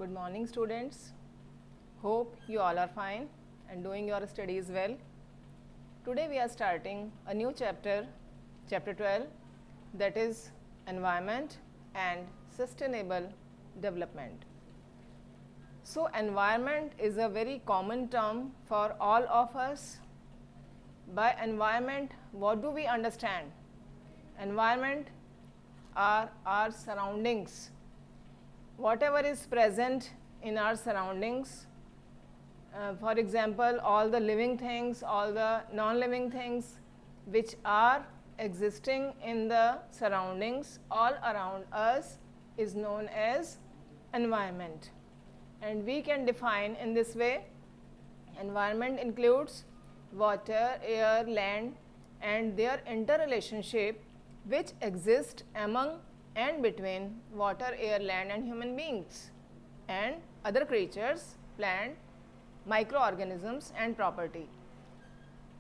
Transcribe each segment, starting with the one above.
Good morning, students. Hope you all are fine and doing your studies well. Today we are starting a new chapter, chapter 12, that is environment and sustainable development. So environment is a very common term for all of us. By environment, what do we understand? Environment are our surroundings. Whatever is present in our surroundings, for example, all the living things, all the non-living things which are existing in the surroundings all around us is known as environment. And we can define in this way: environment includes water, air, land and their interrelationship which exist among and between water, air, land and human beings and other creatures, plant, microorganisms and property.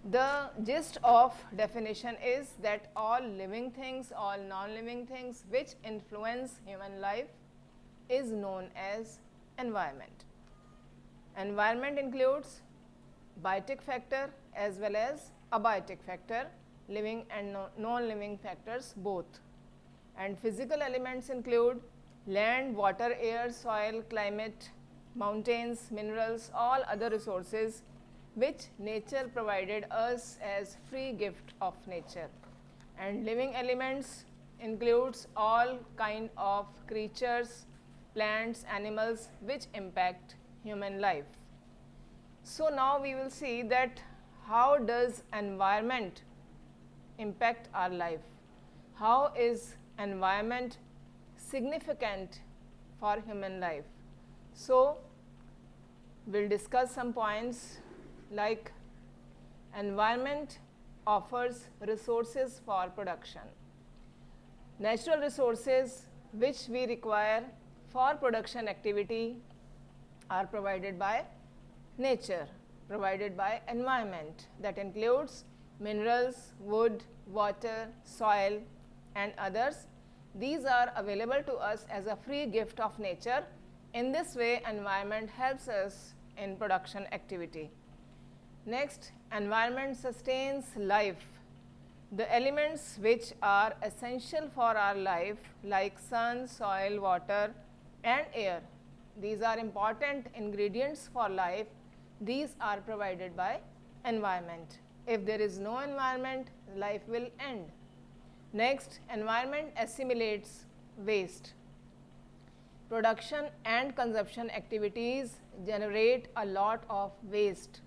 The gist of definition is that all living things, all non-living things which influence human life is known as environment. Environment includes biotic factor as well as abiotic factor, living and non-living factors both. And physical elements include land, water, air, soil, climate, mountains, minerals, all other resources which nature provided us as free gift of nature. And living elements includes all kind of creatures, plants, animals which impact human life. So now we will see that how does environment impact our life? How is environment significant for human life? So we'll discuss some points like environment offers resources for production. Natural resources which we require for production activity are provided by nature, provided by environment. That includes minerals, wood, water, soil and others. These are available to us as a free gift of nature. In this way, environment helps us in production activity. Next, environment sustains life. The elements which are essential for our life like sun, soil, water and air, these are important ingredients for life. These are provided by environment. If there is no environment, life will end. Next, environment assimilates waste. Production and consumption activities generate a lot of waste.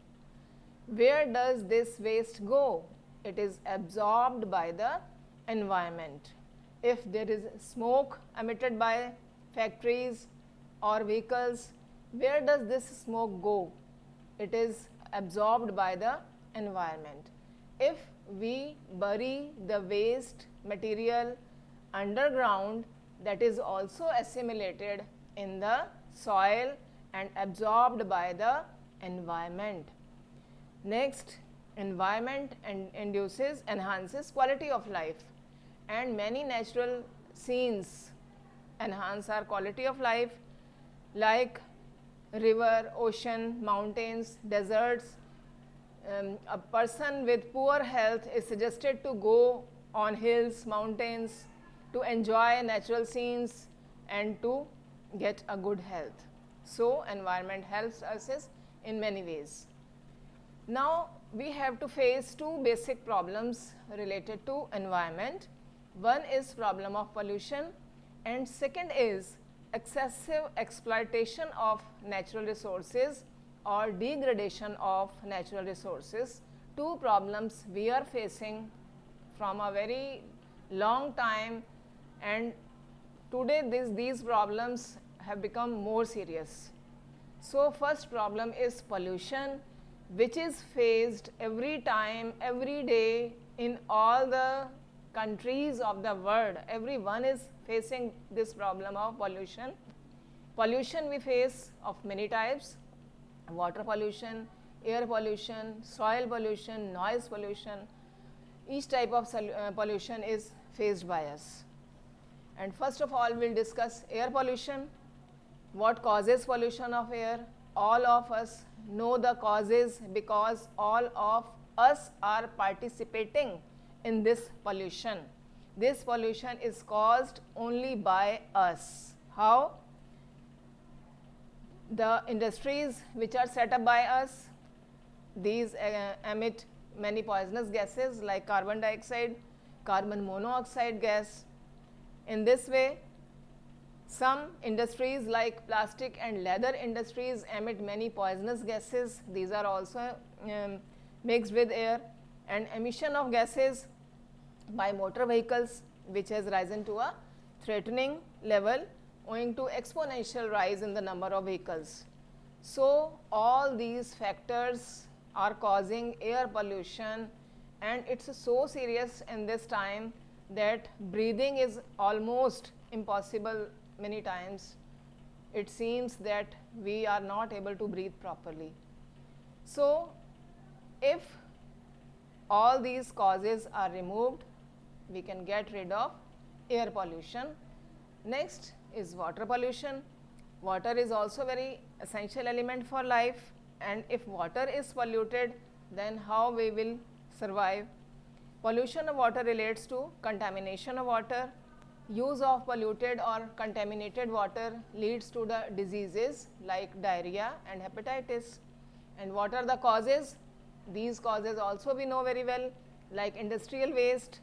Where does this waste go? It is absorbed by the environment. If there is smoke emitted by factories or vehicles, where does this smoke go? It is absorbed by the environment. If we bury the waste material underground, that is also assimilated in the soil and absorbed by the environment. Next, environment enhances quality of life, and many natural scenes enhance our quality of life like river, ocean, mountains, deserts. A person with poor health is suggested to go on hills, mountains to enjoy natural scenes and to get a good health. So environment helps us in many ways. Now we have to face two basic problems related to environment. One is problem of pollution and second is excessive exploitation of natural resources or degradation of natural resources. Two problems we are facing from a very long time, and today these problems have become more serious. So first problem is pollution, which is faced every time, every day in all the countries of the world. Everyone is facing this problem of pollution. Pollution we face of many types: water pollution, air pollution, soil pollution, noise pollution. Each type of pollution is faced by us. And first of all, we'll discuss air pollution. What causes pollution of air? All of us know the causes because all of us are participating in this pollution. This pollution is caused only by us. How? The industries which are set up by us, these emit many poisonous gases like carbon dioxide, carbon monoxide gas. In this way, some industries like plastic and leather industries emit many poisonous gases. These are also mixed with air, and emission of gases by motor vehicles, which has risen to a threatening level owing to exponential rise in the number of vehicles. So all these factors are causing air pollution, and it's so serious in this time that breathing is almost impossible many times. It seems that we are not able to breathe properly. So if all these causes are removed, we can get rid of air pollution. Next is water pollution. Water is also very essential element for life, and if water is polluted, then how we will survive? Pollution of water relates to contamination of water. Use of polluted or contaminated water leads to the diseases like diarrhea and hepatitis. And what are the causes? These causes also we know very well, like industrial waste,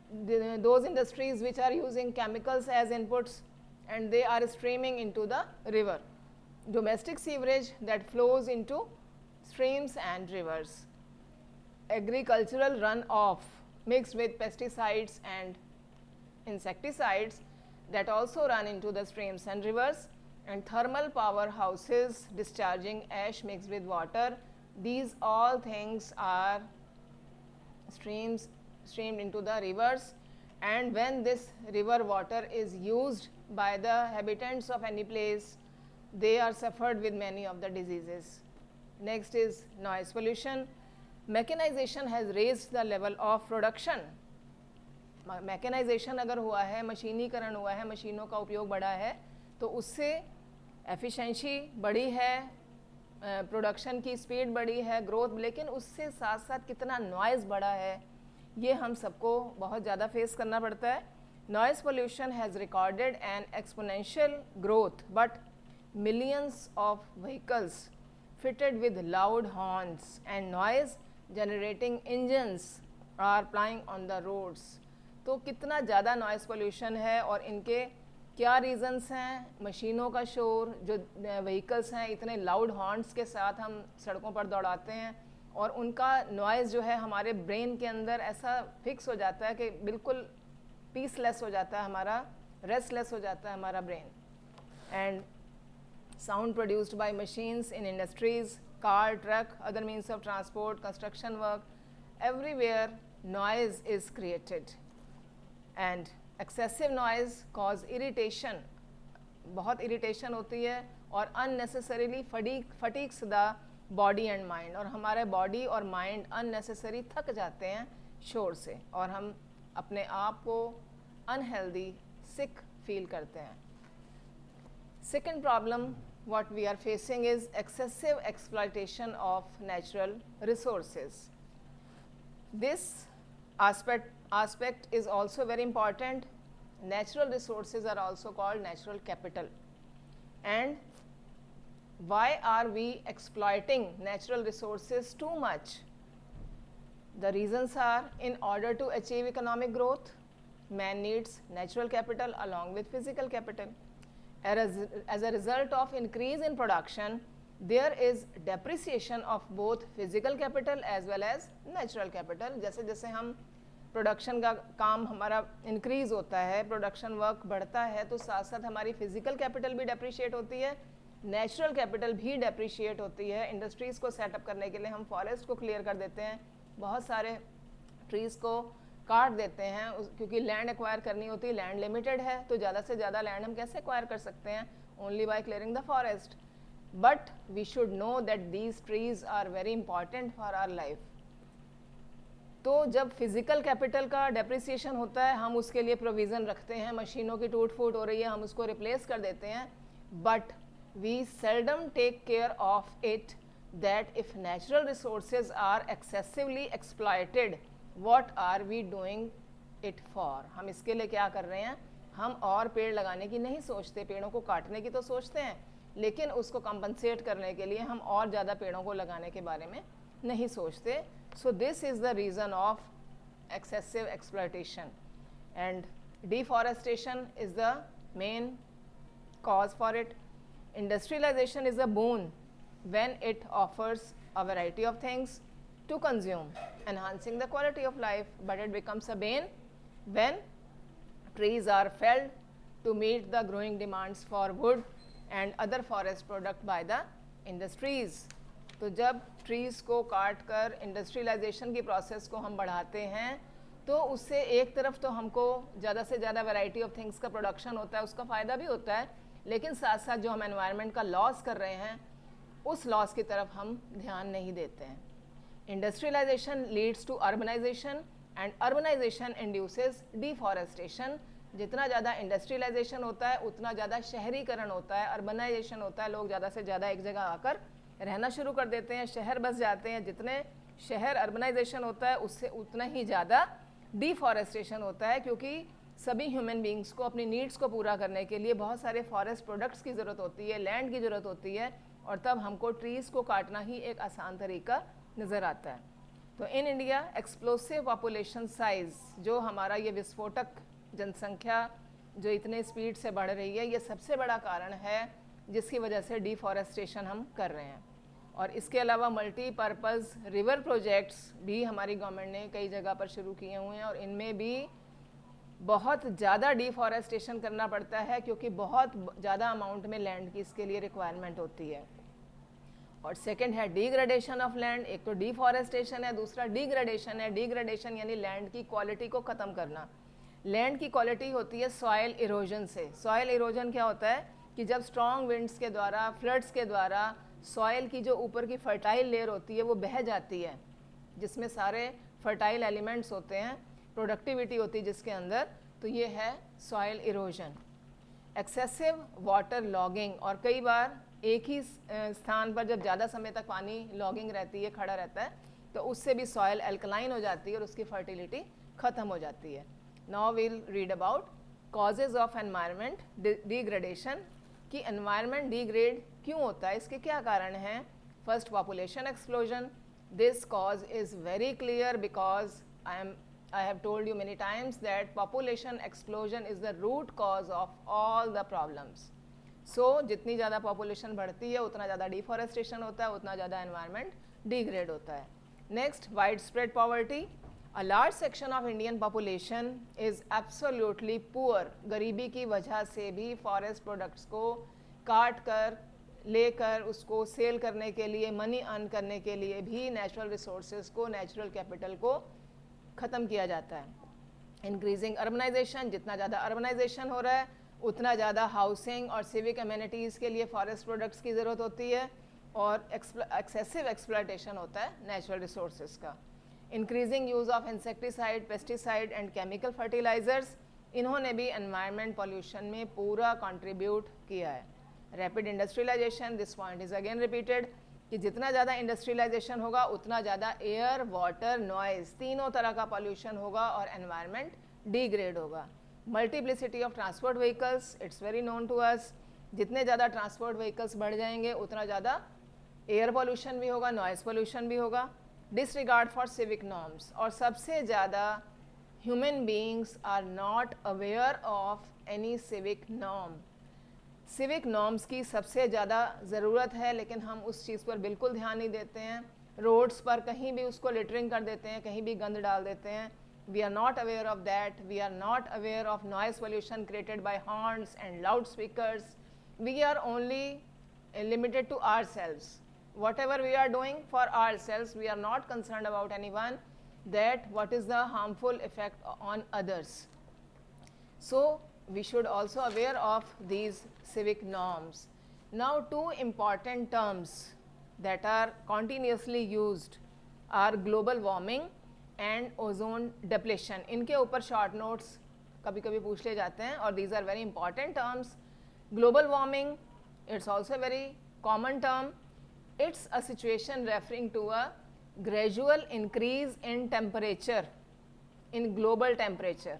those industries which are using chemicals as inputs and they are streaming into the river. Domestic sewerage that flows into streams and rivers. Agricultural runoff mixed with pesticides and insecticides that also run into the streams and rivers, and thermal powerhouses discharging ash mixed with water. These all things are streamed into the rivers, and when this river water is used by the habitants of any place, they are suffered with many of the diseases. Next is noise pollution. Mechanization has raised the level of production. Mechanisation अगर हुआ है, मशीनीकरण हुआ है, मशीनों का उपयोग बढ़ा है, तो उससे एफिशिएंसी बढ़ी है, प्रोडक्शन की स्पीड बढ़ी है, ग्रोथ, लेकिन उससे साथ साथ कितना नॉइज़ बढ़ा है, ये हम सबको बहुत ज़्यादा फेस करना पड़ता है. Noise pollution has recorded an exponential growth, but millions of vehicles fitted with loud horns and noise generating engines are plying on the roads. तो कितना ज़्यादा नॉइज़ पोल्यूशन है और इनके क्या रीज़न्स हैं? मशीनों का शोर, जो व्हीकल्स हैं इतने लाउड हॉर्न्स के साथ हम सड़कों पर दौड़ाते हैं, और उनका नॉइज़ जो है हमारे ब्रेन के अंदर ऐसा फिक्स हो जाता है कि बिल्कुल पीसलेस हो जाता है, हमारा रेस्टलेस हो जाता है हमारा brain. And sound produced by machines in industries, car, truck, other means of transport, construction work, everywhere noise is created. And excessive noise cause irritation, बहुत irritation होती है, और unnecessarily fatigues the body and mind, और हमारे body और mind unnecessary थक जाते हैं शोर से, और हम अपने आप को unhealthy, sick feel करते हैं. Second problem what we are facing is excessive exploitation of natural resources. This aspect is also very important. Natural resources are also called natural capital. And why are we exploiting natural resources too much? The reasons are, in order to achieve economic growth, man needs natural capital along with physical capital. As a result of increase in production, there is depreciation of both physical capital as well as natural capital. जैसे जैसे हम production का काम हमारा increase होता है, production work बढ़ता है, तो साथ साथ हमारी फिजिकल कैपिटल भी डेप्रिशिएट होती है, नेचुरल कैपिटल भी डेप्रिशिएट होती है. इंडस्ट्रीज़ को सेटअप करने के लिए हम फॉरेस्ट को क्लियर कर देते हैं, बहुत सारे ट्रीज़ को काट देते हैं, क्योंकि लैंड एक्वायर करनी होती है, लैंड लिमिटेड है, तो ज़्यादा से ज़्यादा लैंड हम कैसे एक्वायर कर सकते हैं? Only by clearing the forest. But we should know that these trees are very important for our life. तो जब फिजिकल कैपिटल का डेप्रिसिएशन होता है हम उसके लिए प्रोविज़न रखते हैं, मशीनों की टूट फूट हो रही है हम उसको रिप्लेस कर देते हैं, but we seldom take care of it that if natural resources are excessively exploited, what are we doing it for? हम इसके लिए क्या कर रहे हैं? हम और पेड़ लगाने की नहीं सोचते, पेड़ों को काटने की तो सोचते हैं, लेकिन उसको कंपनसेट करने के लिए हम और ज़्यादा पेड़ों को लगाने के बारे में नहीं सोचते. So this is the reason of excessive exploitation, and deforestation is the main cause for it. Industrialization is a boon when it offers a variety of things to consume, enhancing the quality of life, but it becomes a bane when trees are felled to meet the growing demands for wood and other forest product by the industries. तो जब trees को काट कर industrialisation की process को हम बढ़ाते हैं तो उससे एक तरफ तो हमको ज़्यादा से ज़्यादा वैरायटी ऑफ थिंग्स का प्रोडक्शन होता है, उसका फ़ायदा भी होता है, लेकिन साथ साथ जो हम एनवायरनमेंट का लॉस कर रहे हैं उस लॉस की तरफ हम ध्यान नहीं देते हैं. Industrialisation leads to urbanisation and urbanisation induces deforestation. जितना ज़्यादा इंडस्ट्रियलाइजेशन होता है उतना ज़्यादा शहरीकरण होता है, अर्बनाइजेशन होता है, लोग ज़्यादा से ज़्यादा एक जगह आकर रहना शुरू कर देते हैं, शहर बस जाते हैं. जितने शहर अर्बनाइजेशन होता है उससे उतना ही ज़्यादा डिफॉरेस्टेशन होता है, क्योंकि सभी ह्यूमन बींग्स को अपनी नीड्स को पूरा करने के लिए बहुत सारे फॉरेस्ट प्रोडक्ट्स की ज़रूरत होती है, लैंड की ज़रूरत होती है, और तब हमको ट्रीज़ को काटना ही एक आसान तरीका नज़र आता है. तो in India explosive population size, जो हमारा ये विस्फोटक जनसंख्या जो इतने स्पीड से बढ़ रही है, ये सबसे बड़ा कारण है जिसकी वजह से डिफॉरेस्टेशन हम कर रहे हैं. और इसके अलावा मल्टीपर्पज़ रिवर प्रोजेक्ट्स भी हमारी गवर्नमेंट ने कई जगह पर शुरू किए हुए हैं, और इनमें भी बहुत ज़्यादा डिफॉरेस्टेशन करना पड़ता है क्योंकि बहुत ज़्यादा अमाउंट में लैंड की इसके लिए रिक्वायरमेंट होती है. और सेकंड है डिग्रेडेशन ऑफ लैंड. एक तो डिफॉरेस्टेशन है, दूसरा डिग्रेडेशन है. डिग्रेडेशन यानी लैंड की क्वालिटी को ख़त्म करना. लैंड की क्वालिटी होती है सॉयल इरोजन से. सॉयल इरोजन क्या होता है कि जब स्ट्रॉन्ग विंड्स के द्वारा, फ्लड्स के द्वारा सॉयल की जो ऊपर की फर्टाइल लेयर होती है वो बह जाती है, जिसमें सारे फर्टाइल एलिमेंट्स होते हैं, प्रोडक्टिविटी होती है जिसके अंदर, तो ये है soil erosion. Excessive water logging, और कई बार एक ही स्थान पर जब ज़्यादा समय तक पानी लॉगिंग रहती है, खड़ा रहता है, तो उससे भी सॉयल अल्कलाइन हो जाती है और उसकी फर्टिलिटी ख़त्म हो जाती है. Now we'll read about causes of environment degradation, कि एनवायरनमेंट डिग्रेड क्यों होता है, इसके क्या कारण हैं. First, population explosion. This cause is very clear because I have told you many times that population explosion is the root cause of all the problems. So जितनी ज़्यादा population बढ़ती है उतना ज़्यादा deforestation होता है, उतना ज़्यादा environment degrade होता है. Next, widespread poverty. A large section of Indian population is absolutely poor. गरीबी की वजह से भी forest products को काट कर लेकर उसको सेल करने के लिए, मनी अर्न करने के लिए भी नेचुरल रिसोर्सेज को, नेचुरल कैपिटल को ख़त्म किया जाता है. Increasing urbanisation. जितना ज़्यादा अर्बनाइजेशन हो रहा है उतना ज़्यादा हाउसिंग और सिविक एमिनिटीज़ के लिए फॉरेस्ट प्रोडक्ट्स की ज़रूरत होती है, और एक्सेसिव एक्सप्लॉयटेशन होता है नेचुरल रिसोर्सेज का. Increasing use of insecticide, pesticide and chemical fertilisers, इन्होंने भी एनवायरनमेंट पॉल्यूशन में पूरा कंट्रीब्यूट किया है. Rapid industrialisation. This point is again repeated कि जितना ज़्यादा इंडस्ट्रियलाइजेशन होगा उतना ज़्यादा एयर, वाटर, नॉइज़, तीनों तरह का पॉल्यूशन होगा और एनवायरनमेंट डिग्रेड होगा. Multiplicity of transport vehicles. It's very known to us. जितने ज़्यादा ट्रांसपोर्ट व्हीकल्स बढ़ जाएंगे उतना ज़्यादा एयर पॉल्यूशन भी होगा, नॉइज़ पॉल्यूशन भी होगा. Disregard for civic norms. और सबसे ज़्यादा human beings are not aware of any civic norm. Civic norms की सबसे ज़्यादा ज़रूरत है, लेकिन हम उस चीज़ पर बिल्कुल ध्यान नहीं देते हैं. रोड्स पर कहीं भी उसको लिटरिंग कर देते हैं, कहीं भी गंद डाल देते हैं. We are not aware of that. We are not aware of noise pollution created by horns and loud speakers. We are only limited to ourselves. Whatever we are doing for ourselves, we are not concerned about anyone, that what is the harmful effect on others. So we should also aware of these civic norms. Now, two important terms that are continuously used are global warming and ozone depletion, इनके ऊपर short notes कभी कभी पूछ ले जाते हैं और these are very important terms. Global warming, it's also very common term. It's a situation referring to a gradual increase in temperature, in global temperature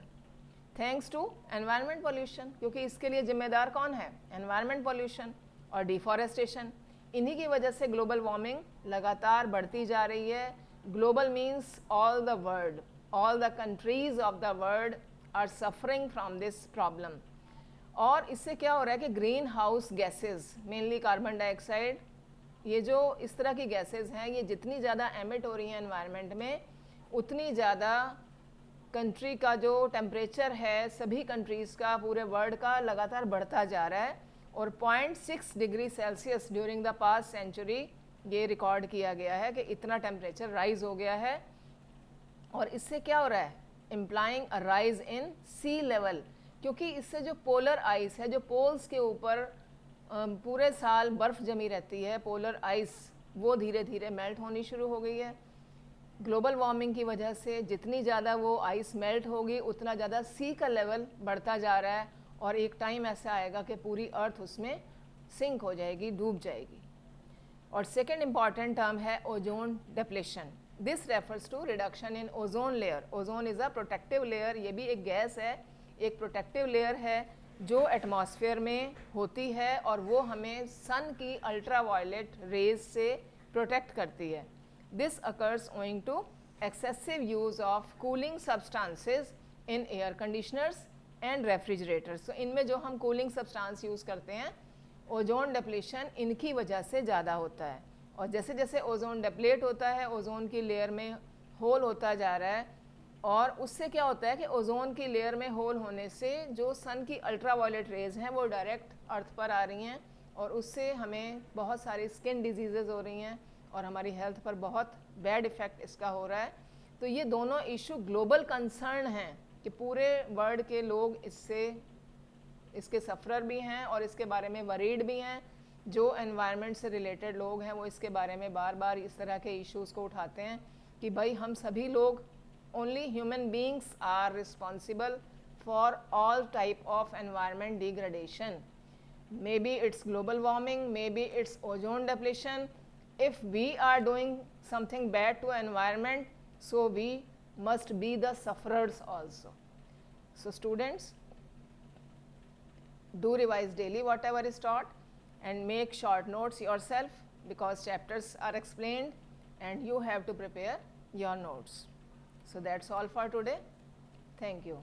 thanks to environment pollution, क्योंकि इसके लिए जिम्मेदार कौन है? एनवायरनमेंट पॉल्यूशन और deforestation. इन्हीं की वजह से ग्लोबल वार्मिंग लगातार बढ़ती जा रही है. Global means all the world, all the countries of the world are suffering from this problem. और इससे क्या हो रहा है कि greenhouse gases, mainly carbon dioxide, ये जो इस तरह की गैसेज हैं, ये जितनी ज़्यादा एमिट हो रही हैं एनवायरनमेंट में, उतनी ज़्यादा कंट्री का जो टेम्परेचर है सभी कंट्रीज़ का, पूरे वर्ल्ड का, लगातार बढ़ता जा रहा है. और 0.6 degree Celsius during the past century ये रिकॉर्ड किया गया है कि इतना टेम्परेचर राइज हो गया है. और इससे क्या हो रहा है? Implying a rise in sea level, क्योंकि इससे जो पोलर आइस है, जो पोल्स के ऊपर पूरे साल बर्फ़ जमी रहती है, पोलर आइस, वो धीरे धीरे मेल्ट होनी शुरू हो गई है. ग्लोबल वार्मिंग की वजह से जितनी ज़्यादा वो आइस मेल्ट होगी उतना ज़्यादा सी का लेवल बढ़ता जा रहा है और एक टाइम ऐसा आएगा कि पूरी अर्थ उसमें सिंक हो जाएगी, डूब जाएगी. और सेकेंड इम्पॉर्टेंट टर्म है ozone depletion. This refers to reduction in ozone layer. Ozone is a protective layer, ये भी एक गैस है, एक प्रोटेक्टिव लेयर है जो एटमॉस्फेयर में होती है और वो हमें सन की अल्ट्रा वायलेट रेज से प्रोटेक्ट करती है. This occurs owing to excessive use of cooling substances in air conditioners and refrigerators. So इनमें जो हम cooling substance यूज़ करते हैं, ओजोन डिप्लेशन इनकी वजह से ज़्यादा होता है. और जैसे जैसे ओजोन डिप्लेट होता है, ओजोन की लेयर में होल होता जा रहा है और उससे क्या होता है कि ओजोन की लेयर में होल होने से जो सन की अल्ट्रा वायलेट रेज हैं वो डायरेक्ट अर्थ पर आ रही हैं और उससे हमें बहुत सारी स्किन डिजीज़ेज़ हो रही हैं और हमारी हेल्थ पर बहुत बैड इफ़ेक्ट इसका हो रहा है. तो ये दोनों इशू ग्लोबल कंसर्न हैं कि पूरे वर्ल्ड के लोग इसके सफ़रर भी हैं और इसके बारे में वरीड भी हैं. जो एनवायरनमेंट से रिलेटेड लोग हैं वो इसके बारे में बार बार इस तरह के इश्यूज़ को उठाते हैं कि भाई हम सभी लोग, only human beings are responsible for all type of environment degradation. Maybe it's global warming, maybe it's ozone depletion. If we are doing something bad to environment, so we must be the sufferers also. So students, do revise daily whatever is taught and make short notes yourself because chapters are explained and you have to prepare your notes. So that's all for today. Thank you.